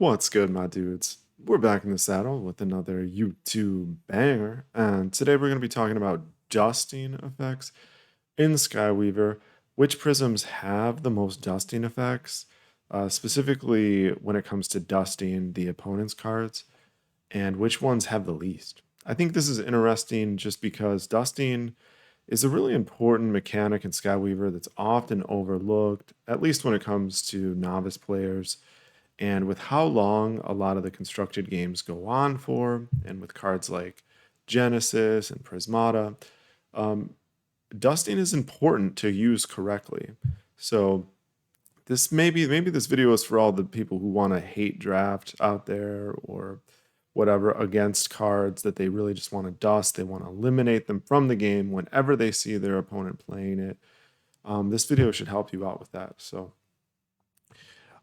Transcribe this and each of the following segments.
What's good, my dudes? We're back in the saddle with another YouTube banger, and today we're going to be talking about dusting effects in Skwyeaver, which prisms have the most dusting effects, specifically when it comes to dusting the opponent's cards, and which ones have the least. I think this is interesting just because dusting is a really important mechanic in Skwyeaver that's often overlooked, at least when it comes to novice players. And with how long a lot of the constructed games go on for, and with cards like Genesis and Prismata, um, dusting is important to use correctly. So this maybe this video is for all the people who want to hate draft out there or whatever against cards that they really just want to dust. They want to eliminate them from the game whenever they see their opponent playing it. This video should help you out with that. So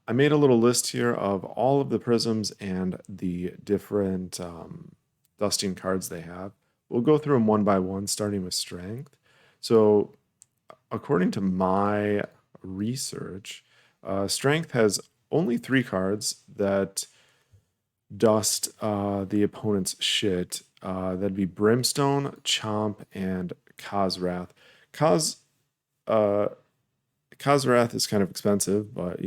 I made a little list here of all of the prisms and the different dusting cards they have. We'll go through them one by one, starting with strength. So, according to my research, strength has only 3 cards that dust the opponent's shit. That'd be Brimstone, Chomp, and Kozrath. Kaz, uh, Kozrath is kind of expensive, but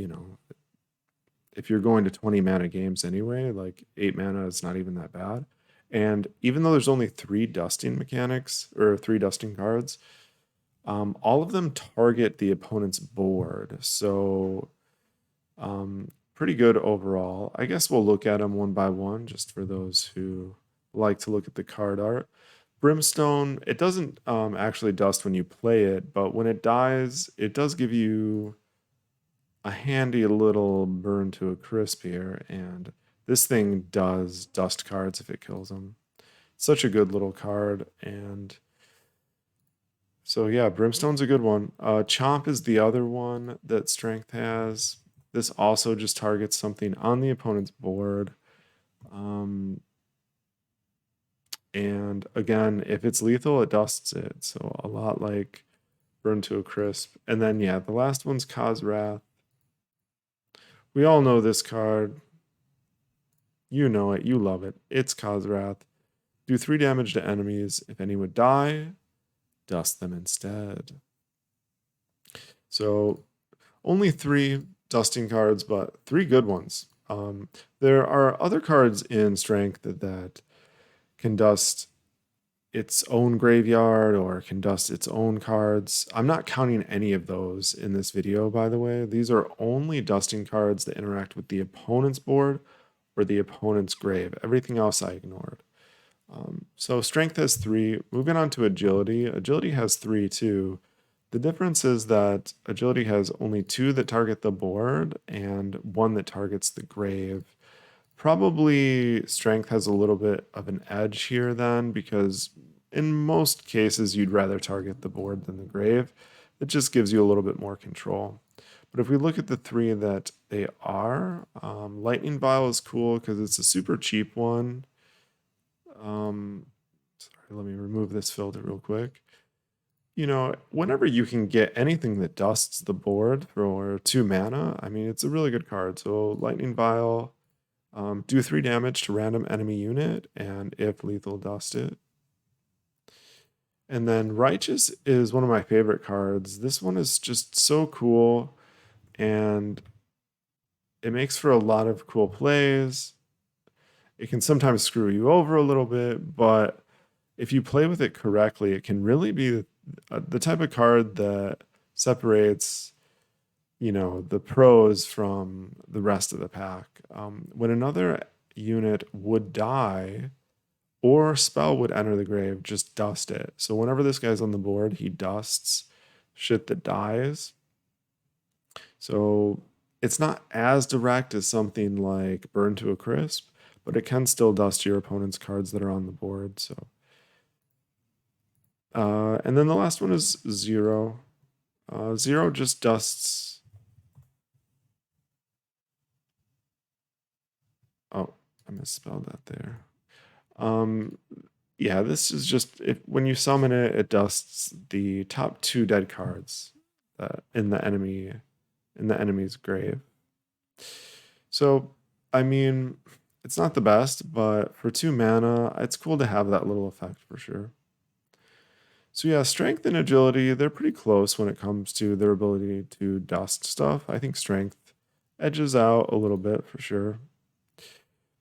if you're going to 20 mana games anyway, like 8 mana is not even that bad. And even though there's only 3 dusting mechanics or 3 dusting cards, all of them target the opponent's board. So pretty good overall. I guess we'll look at them one by one just for those who like to look at the card art. Brimstone, it doesn't actually dust when you play it, but when it dies, it does give you a handy little burn to a crisp here, and this thing does dust cards if it kills them. Such a good little card, and so yeah, Brimstone's a good one. Chomp is the other one that Strength has. This also just targets something on the opponent's board. And again, if it's lethal, it dusts it. So a lot like Burn to a Crisp. And then yeah, the last one's Kozrath. We all know this card. You know it. You love it. It's Kozrath. Do 3 damage to enemies. If any would die, dust them instead. So only 3 dusting cards, but 3 good ones. There are other cards in Strength that can dust its own graveyard or can dust its own cards. I'm not counting any of those in this video, by the way. These are only dusting cards that interact with the opponent's board or the opponent's grave. Everything else I ignored. So strength has 3. Moving on to agility. Agility has 3 too. The difference is that agility has only 2 that target the board and 1 that targets the grave. Probably strength has a little bit of an edge here then, because in most cases you'd rather target the board than the grave. It just gives you a little bit more control. But if we look at the 3 that they are, Lightning Vial is cool because it's a super cheap one. Sorry, let me remove this filter real quick. Whenever you can get anything that dusts the board for 2 mana, I mean, it's a really good card. So Lightning Vial, do 3 damage to random enemy unit, and if lethal, dust it. And then Righteous is one of my favorite cards. This one is just so cool, and it makes for a lot of cool plays. It can sometimes screw you over a little bit, but if you play with it correctly, it can really be the type of card that separates the pros from the rest of the pack. When another unit would die or spell would enter the grave, just dust it. So whenever this guy's on the board, he dusts shit that dies. So it's not as direct as something like Burn to a Crisp, but it can still dust your opponent's cards that are on the board. So, and then the last one is Zero. Zero just dusts. Oh, I misspelled that there. Yeah, this is just when you summon it, it dusts the top 2 dead cards in the enemy's grave. So I mean, it's not the best, but for 2 mana, it's cool to have that little effect for sure. So yeah, strength and agility, they're pretty close when it comes to their ability to dust stuff. I think strength edges out a little bit for sure.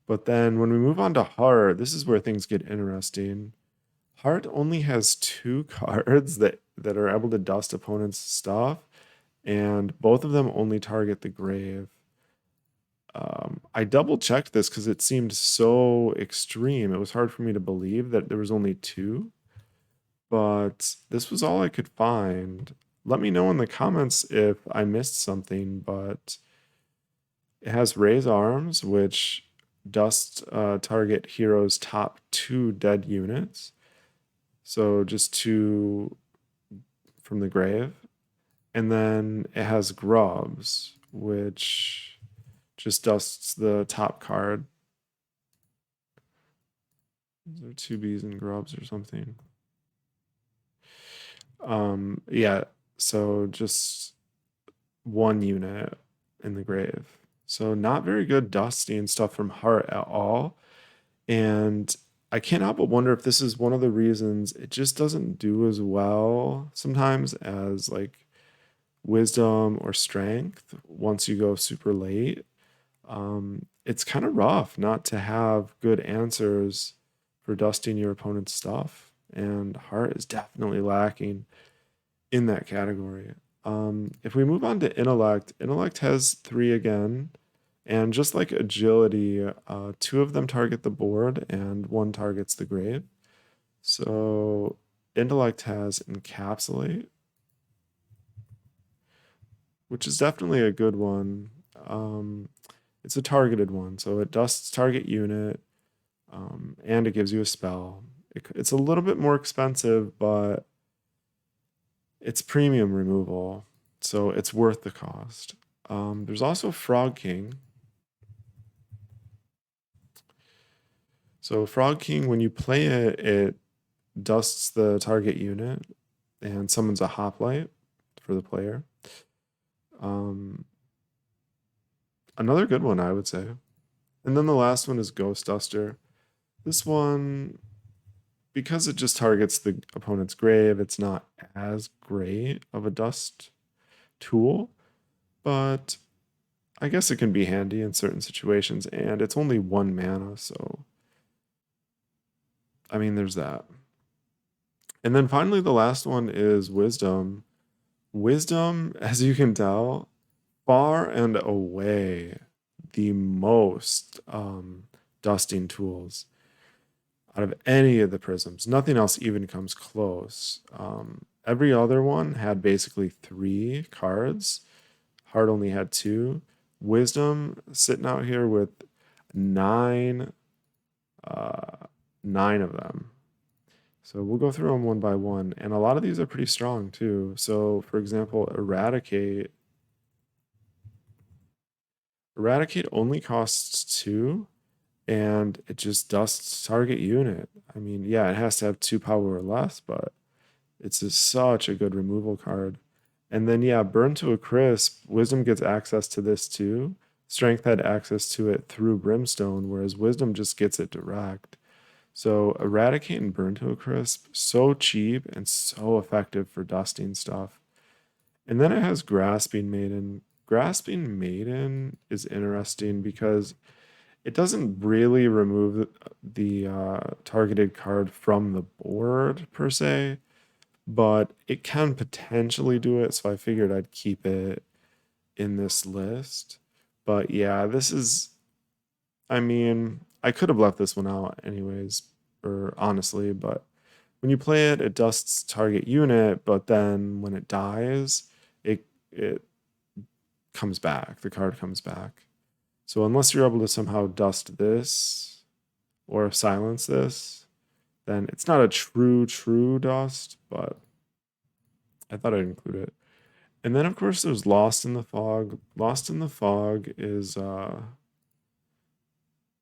But then when we move on to heart, this is where things get interesting. Heart only has 2 cards that are able to dust opponents' stuff, and both of them only target the grave. I double checked this because it seemed so extreme. It was hard for me to believe that there was only 2, but this was all I could find. Let me know in the comments if I missed something, but it has Raise Arms, which dust target heroes' top 2 dead units. So just 2 from the grave. And then it has Grubs, which just dusts the top card. Is there 2 bees and grubs or something? Yeah, so just 1 unit in the grave. So not very good dusting stuff from heart at all. And I can't help but wonder if this is one of the reasons it just doesn't do as well sometimes as like wisdom or strength once you go super late. It's kind of rough not to have good answers for dusting your opponent's stuff, and heart is definitely lacking in that category. If we move on to intellect, intellect has 3 again, and just like agility, 2 of them target the board and 1 targets the grave. So intellect has encapsulate, which is definitely a good one. It's a targeted one, so it dusts target unit, and it gives you a spell. It's a little bit more expensive, but it's premium removal, so it's worth the cost. There's also Frog King. So Frog King, when you play it, it dusts the target unit and summons a hoplite for the player. Another good one, I would say. And then the last one is Ghost Duster. This one, because it just targets the opponent's grave, it's not as great of a dust tool, but I guess it can be handy in certain situations, and it's only 1 mana, so I mean, there's that. And then finally, the last one is Wisdom. Wisdom, as you can tell, far and away the most dusting tools out of any of the prisms. Nothing else even comes close. Every other one had basically 3 cards. Heart only had 2. Wisdom sitting out here with 9, 9 of them. So we'll go through them one by one, and a lot of these are pretty strong too. So for example, Eradicate only costs 2, and it just dusts target unit. I mean, yeah, it has to have 2 power or less, but it's such a good removal card. And then yeah, Burn to a Crisp, Wisdom gets access to this too. Strength had access to it through Brimstone, whereas Wisdom just gets it direct. So Eradicate and Burn to a Crisp, so cheap and so effective for dusting stuff. And then it has Grasping Maiden. Grasping Maiden is interesting because it doesn't really remove the targeted card from the board per se, but it can potentially do it, so I figured I'd keep it in this list. But yeah, this is, I mean, I could have left this one out anyways, or honestly, but when you play it, it dusts target unit, but then when it dies, it comes back. The card comes back. So unless you're able to somehow dust this or silence this, then it's not a true dust, but I thought I'd include it. And then of course there's Lost in the Fog. Lost in the Fog is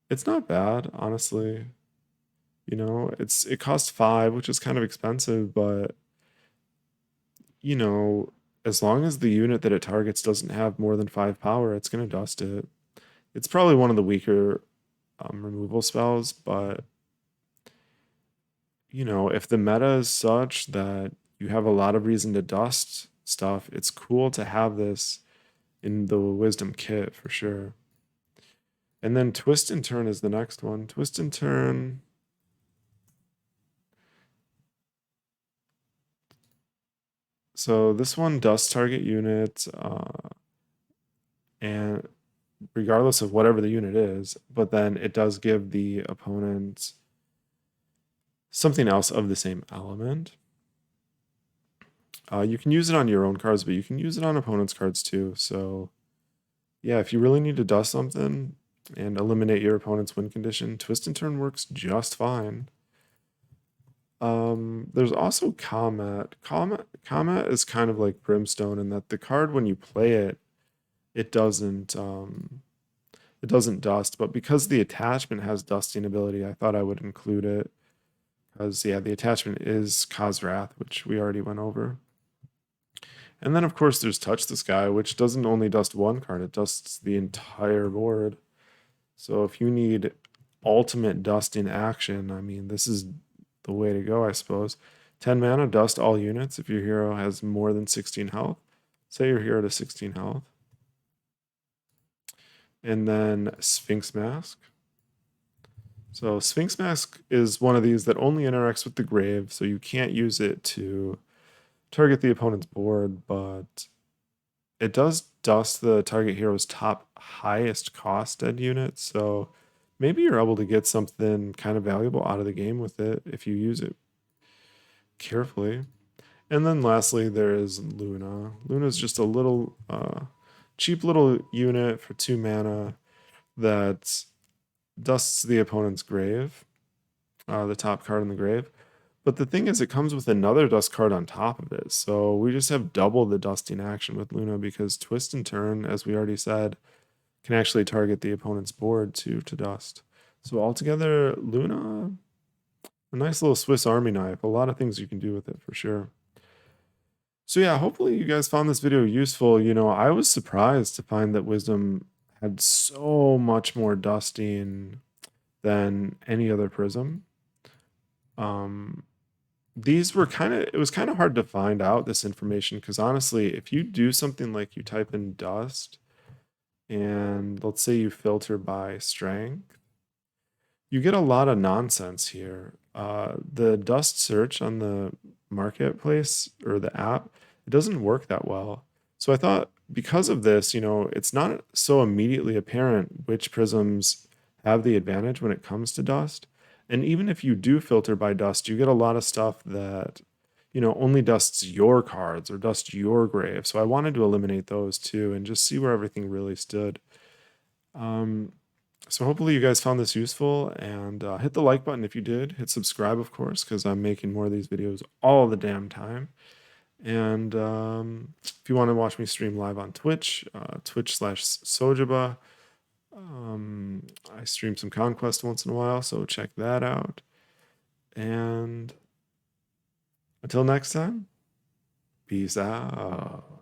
it's not bad, honestly. You know, it costs 5, which is kind of expensive, but you know, as long as the unit that it targets doesn't have more than 5 power, it's gonna dust it. It's probably one of the weaker removal spells, but you know, if the meta is such that you have a lot of reason to dust stuff, it's cool to have this in the Wisdom kit for sure. And then Twist and Turn is the next one. Twist and Turn. So this one dusts target unit, and regardless of whatever the unit is, but then it does give the opponent something else of the same element. You can use it on your own cards, but you can use it on opponent's cards too. So yeah, if you really need to dust something and eliminate your opponent's win condition, Twist and Turn works just fine. There's also Comet. Comet is kind of like Brimstone in that the card when you play it, it doesn't dust, but because the attachment has dusting ability, I thought I would include it. Because yeah, the attachment is Kozrath, which we already went over. And then of course there's Touch the Sky, which doesn't only dust one card, it dusts the entire board. So if you need ultimate dusting action, I mean, this is the way to go, I suppose. 10 mana, dust all units if your hero has more than 16 health. Say your hero to 16 health. And then Sphinx Mask. So Sphinx Mask is one of these that only interacts with the grave, so you can't use it to target the opponent's board, but it does dust the target hero's top highest cost dead unit, so maybe you're able to get something kind of valuable out of the game with it if you use it carefully. And then lastly, there is Luna. Luna's just a little cheap little unit for 2 mana that dusts the opponent's grave, the top card in the grave. But the thing is, it comes with another dust card on top of it. So we just have double the dusting action with Luna because Twist and Turn, as we already said, can actually target the opponent's board to dust. So altogether, Luna, a nice little Swiss Army knife. A lot of things you can do with it for sure. So yeah, hopefully you guys found this video useful. You know, I was surprised to find that Wisdom had so much more dusting than any other Prism. These were it was kind of hard to find out this information because honestly, if you do something like you type in dust and let's say you filter by strength, you get a lot of nonsense here. The dust search on the marketplace or the app, it doesn't work that well. So I thought because of this, you know, it's not so immediately apparent which prisms have the advantage when it comes to dust. And even if you do filter by dust, you get a lot of stuff that, you know, only dusts your cards or dust your grave. So I wanted to eliminate those too and just see where everything really stood. So hopefully you guys found this useful and hit the like button if you did. Hit subscribe, of course, because I'm making more of these videos all the damn time. And if you want to watch me stream live on Twitch, Twitch/Sojaba. I stream some Conquest once in a while, so check that out. And until next time, peace out.